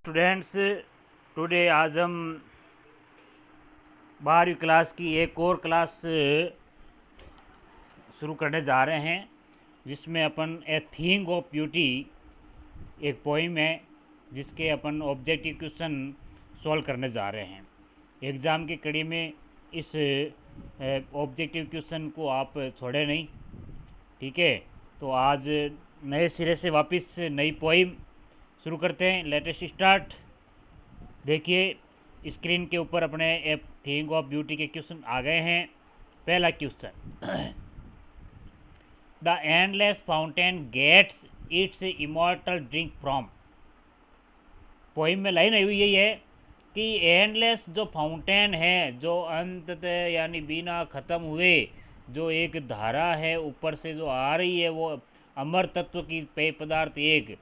Students, today आज हम 12वीं क्लास की एक और क्लास शुरू करने जा रहे हैं, जिसमें अपन ए थिंग ऑफ ब्यूटी एक पोइम है, जिसके अपन ऑब्जेक्टिव क्वेश्चन सॉल्व करने जा रहे हैं। एग्ज़ाम की कड़ी में इस ऑब्जेक्टिव क्वेश्चन को आप छोड़े नहीं, ठीक है। तो आज नए सिरे से वापस नई पोइम शुरू करते हैं। Latest start. देखिए स्क्रीन के ऊपर अपने ए थिंग ऑफ ब्यूटी के क्वेश्चन आ गए हैं। पहला question, the endless fountain gets its immortal drink from. Poem में लाइन आई हुई यही है कि एंडलेस जो फाउंटेन है, जो अंततः यानी बिना ख़त्म हुए जो एक धारा है ऊपर से जो आ रही है, वो अमर तत्व की पेय पदार्थ एक,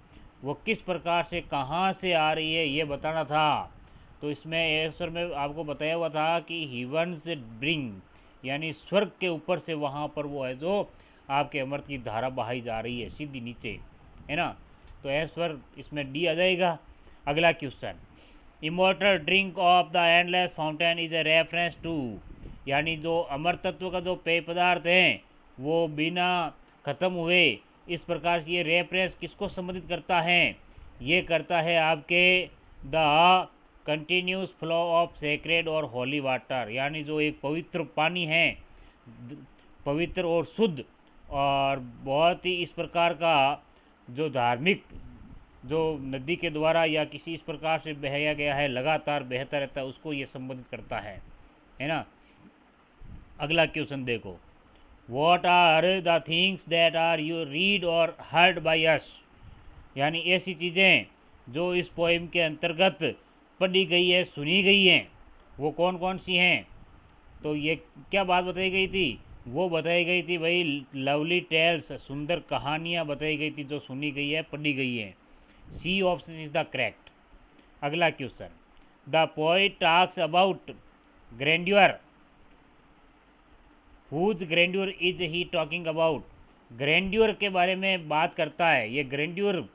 वो किस प्रकार से कहाँ से आ रही है ये बताना था। तो इसमें आंसर में आपको बताया हुआ था कि हिवन्स ब्रिंग, यानी स्वर्ग के ऊपर से वहाँ पर वो है जो आपके अमृत की धारा बहाई जा रही है सीधी नीचे, है ना। तो आंसर इसमें डी आ जाएगा। अगला question, immortal drink of the endless fountain is a reference to, यानी जो अमर तत्व का जो पेय पदार्थ है वो बिना ख़त्म हुए, इस प्रकार की ये रेफरेंस किसको संबंधित करता है? ये करता है आपके the continuous flow of sacred और होली वाटर, यानी जो एक पवित्र पानी है, पवित्र और शुद्ध और बहुत ही इस प्रकार का जो धार्मिक जो नदी के द्वारा या किसी इस प्रकार से बहाया गया है, लगातार बहता रहता है, उसको ये संबोधित करता है ना। अगला क्वेश्चन देखो, what are the things that are you read और हर्ड बाय अस, यानी ऐसी चीज़ें जो इस पोइम के अंतर्गत पढ़ी गई है, सुनी गई हैं, वो कौन कौन सी हैं? तो ये क्या बात बताई गई थी? वो बताई गई थी भाई लवली टेल्स, सुंदर कहानियाँ बताई गई थी जो सुनी गई है, पढ़ी गई है। C option is the correct. अगला question, the poet talks about grandeur, whose grandeur is he talking about, grandeur के बारे में बात करता है। ये ग्रैंड्योर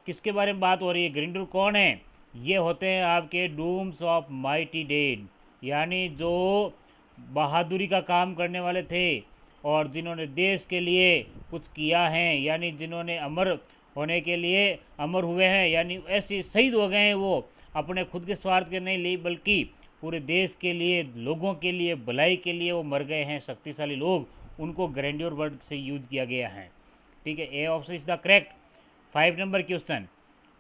किसके बारे में बात हो रही है? ग्रैंड्योर कौन है? ये होते हैं आपके डूम्स ऑफ माइटी डेड, यानी जो बहादुरी का काम करने वाले थे और जिन्होंने देश के लिए कुछ किया है, यानी जिन्होंने अमर होने के लिए अमर हुए हैं, यानी ऐसे शहीद हो गए हैं, वो अपने खुद के स्वार्थ के नहीं लिए बल्कि पूरे देश के लिए, लोगों के लिए, भलाई के लिए वो मर गए हैं, शक्तिशाली लोग, उनको ग्रैंड्योर वर्ड से यूज किया गया है, ठीक है। ए option is the correct. 5 number question,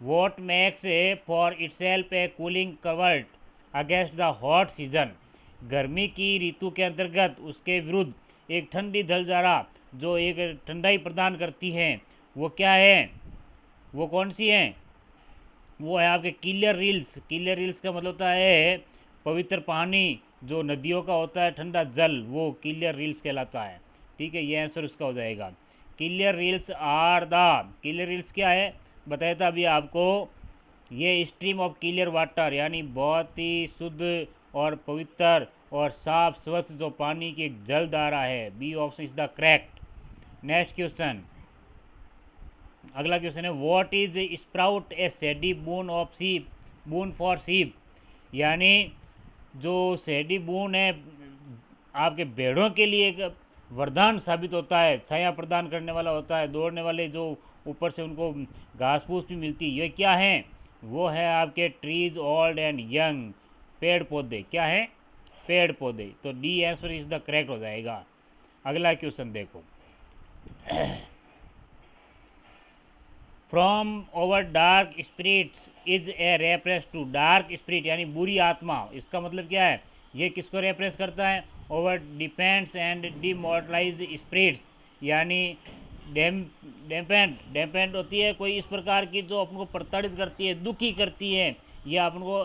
what makes A for itself A cooling covert against the hot season, गर्मी की ऋतु के अंतर्गत उसके विरुद्ध एक ठंडी जलधारा जो एक ठंडाई प्रदान करती है, वो क्या है? वो कौन सी है? वो है आपके क्लियर रील्स। क्लियर रील्स का मतलब होता है पवित्र पानी, जो नदियों का होता है, ठंडा जल, वो क्लियर रील्स कहलाता है, ठीक है। ये आंसर उसका हो जाएगा। Clear rills are the, clear rills क्या है बताया था अभी आपको, ये स्ट्रीम ऑफ क्लियर वाटर, यानी बहुत ही शुद्ध और पवित्र और साफ स्वच्छ जो पानी की एक जलधारा है। B option is the correct. Next question, अगला क्वेश्चन है, what is sprout a seedy boon of seep, boon for सीप, यानी जो सेडी बून है आपके भेड़ों के लिए एक वरदान साबित होता है, छाया प्रदान करने वाला होता है, दौड़ने वाले जो ऊपर से उनको घास फूस भी मिलती है, ये क्या है? वो है आपके ट्रीज ओल्ड एंड यंग, पेड़ पौधे। क्या है? पेड़ पौधे। तो D answer is the correct हो जाएगा। अगला क्वेश्चन देखो, from over dark spirits is a reference to, dark spirit यानी बुरी आत्मा, इसका मतलब क्या है? ये किसको रेफरेंस करता है? Over depends and demoralise spirits, यानी डेम्पेंड होती है कोई इस प्रकार की जो अपन को प्रताड़ित करती है, दुखी करती है, या अपन को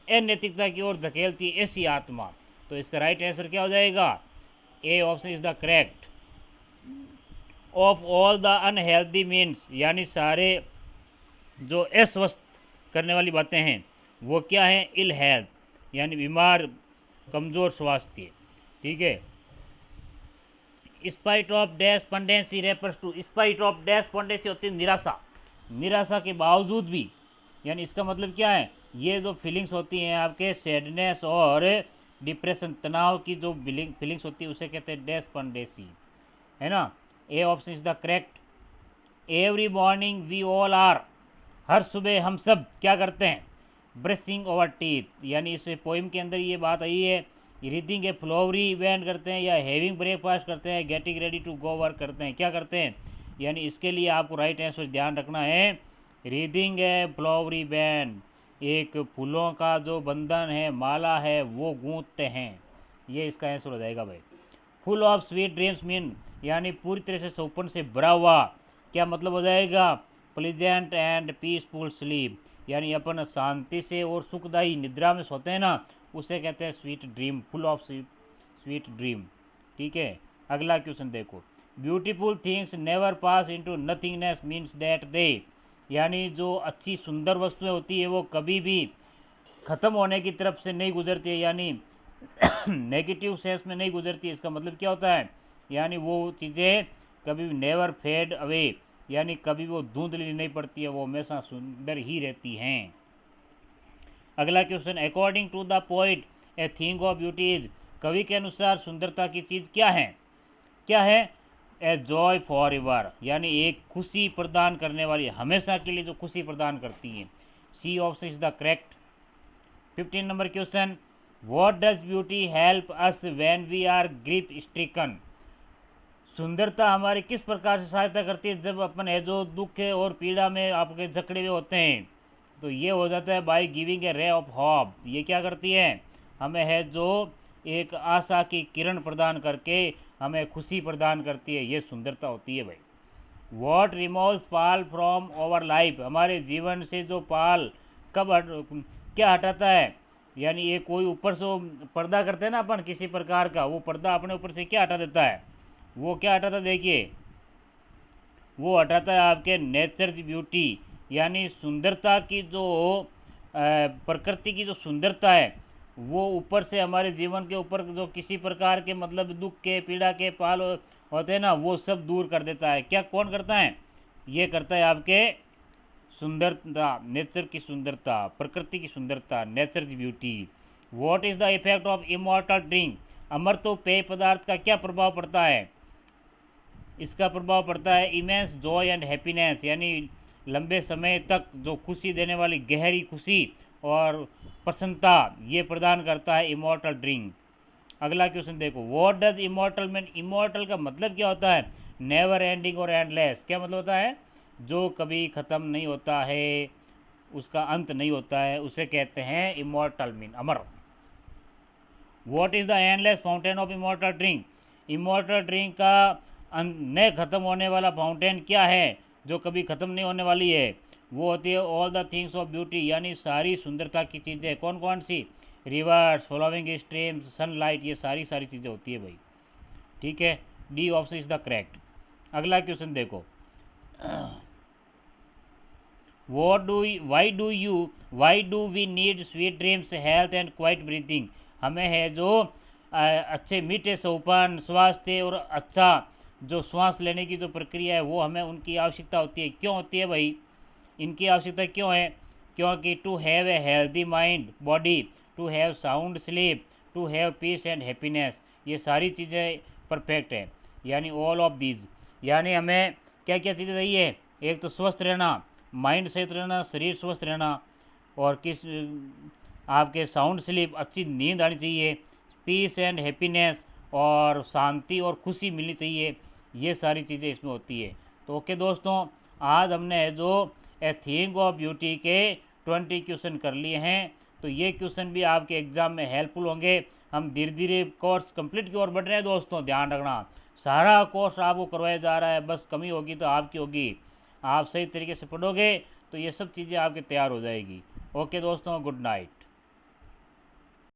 अनैतिकता की ओर धकेलती है, ऐसी आत्मा। तो इसका राइट आंसर क्या हो जाएगा? ए option is the correct. Of all the unhealthy means, यानी सारे जो अस्वस्थ करने वाली बातें हैं वो क्या है? इल हेल्थ, यानी बीमार, कमज़ोर स्वास्थ्य, ठीक है। Spite of despondency refers to, spite of despondency होती है निराशा, निराशा के बावजूद भी यानी इसका मतलब क्या है, ये जो फीलिंग्स होती हैं आपके सैडनेस और डिप्रेशन, तनाव की जो फीलिंग्स होती है उसे कहते हैं डेस्पेंडेंसी, है ना। A option is the correct. Every morning we all are, हर सुबह हम सब क्या करते हैं, ब्रशिंग ओवर टीथ, यानी इस पोइम के अंदर ये बात आई है। रीडिंग ए फ्लोवरी इवेंट करते हैं, या हैविंग ब्रेकफास्ट करते हैं, getting ready to go work करते हैं, क्या करते हैं। यानी इसके लिए आपको राइट आंसर ध्यान रखना है, रीडिंग ए फ्लोवरी बैंड, एक फूलों का जो बंधन है, माला है, वो गूंथते हैं, ये इसका आंसर हो जाएगा भाई। Full of sweet dreams mean, यानी पूरी तरह से सौपन से भरा हुआ, क्या मतलब हो जाएगा, प्लीजेंट एंड पीसफुल स्लीप, यानी अपन शांति से और सुखदायी निद्रा में सोते हैं ना, उसे कहते हैं sweet dream, full of sweet dream. ठीक है, अगला क्वेश्चन देखो, beautiful things never pass into nothingness means that they, यानी जो अच्छी सुंदर वस्तुएं होती है वो कभी भी ख़त्म होने की तरफ से नहीं गुजरती है, यानी नेगेटिव सेंस में नहीं गुजरती है। इसका मतलब क्या होता है, यानी वो चीज़ें कभी नेवर फेड अवे, यानी कभी वो धुंधली नहीं पड़ती है, वो हमेशा सुंदर ही रहती हैं। अगला question, according to the poet a thing of beauty is, कवि के अनुसार सुंदरता की चीज़ क्या है, क्या है, ए जॉय फॉर एवर, यानी एक खुशी प्रदान करने वाली, हमेशा के लिए जो खुशी प्रदान करती है। C option is the correct. 15 number question, what does beauty help us when we are grief stricken, सुंदरता हमारी किस प्रकार से सहायता करती है जब अपन है जो दुख और पीड़ा में आपके जकड़े हुए होते हैं। तो ये हो जाता है by giving a ray of hope, ये क्या करती है, हमें है जो एक आशा की किरण प्रदान करके हमें खुशी प्रदान करती है, ये सुंदरता होती है भाई। What removes Pal from over life, हमारे जीवन से जो पाल क्या हटाता है, यानी ये कोई ऊपर से पर्दा करते हैं ना अपन किसी प्रकार का, वो पर्दा अपने ऊपर से क्या हटा देता है, वो क्या हटाता है, देखिए वो हटाता है आपके नेचर की ब्यूटी, यानी सुंदरता की जो प्रकृति की जो सुंदरता है वो ऊपर से हमारे जीवन के ऊपर जो किसी प्रकार के मतलब दुख के पीड़ा के पाल होते हैं ना, वो सब दूर कर देता है। क्या कौन करता है, ये करता है आपके सुंदरता, नेचर की सुंदरता, प्रकृति की सुंदरता, नेचर की beauty. What is the effect of immortal drink, अमृतो पेय पदार्थ का क्या प्रभाव पड़ता है, इसका प्रभाव पड़ता है इमेंस जॉय एंड हैप्पीनेस, यानी लंबे समय तक जो खुशी देने वाली गहरी खुशी और प्रसन्नता ये प्रदान करता है इमॉर्टल ड्रिंक। अगला क्वेश्चन देखो, what does immortal mean, immortal का मतलब क्या होता है, नेवर एंडिंग और एंडलेस, क्या मतलब होता है, जो कभी ख़त्म नहीं होता है, उसका अंत नहीं होता है, उसे कहते हैं immortal mean Amar. What is the endless fountain of immortal drink, immortal drink का न ख़त्म होने वाला फाउंटेन क्या है, जो कभी ख़त्म नहीं होने वाली है, वो होती है all the things of beauty, यानी सारी सुंदरता की चीज़ें, कौन कौन सी, रिवर्स, फ्लोइंग स्ट्रीम्स, सनलाइट, ये सारी चीज़ें होती है भाई। ठीक है, D option is the correct. अगला क्वेश्चन देखो, why do we need sweet dreams, health and quiet breathing, हमें है जो अच्छे मीठे सोपान, स्वास्थ्य और अच्छा जो श्वास लेने की जो प्रक्रिया है वो हमें उनकी आवश्यकता होती है। क्यों होती है भाई, इनकी आवश्यकता क्यों है, क्योंकि to have a healthy mind body, to have sound sleep, to have peace and happiness, ये सारी चीज़ें परफेक्ट है, यानी ऑल ऑफ दीज, यानी हमें क्या क्या चीज़ें चाहिए, एक तो स्वस्थ रहना, माइंड सहित रहना, शरीर स्वस्थ रहना, और किस आपके साउंड स्लीप, अच्छी नींद आनी चाहिए, पीस एंड हैप्पीनेस, और शांति और खुशी मिलनी चाहिए, ये सारी चीज़ें इसमें होती है। तो ओके दोस्तों, आज हमने जो ए थिंग ऑफ ब्यूटी के 20 क्वेश्चन कर लिए हैं, तो ये क्वेश्चन भी आपके एग्ज़ाम में हेल्पफुल होंगे। हम धीरे धीरे कोर्स कंप्लीट की ओर बढ़ रहे हैं दोस्तों, ध्यान रखना, सारा कोर्स आपको करवाया जा रहा है, बस कमी होगी तो आपकी होगी, आप सही तरीके से पढ़ोगे तो ये सब चीज़ें आपके तैयार हो जाएगी। ओके दोस्तों, गुड नाइट।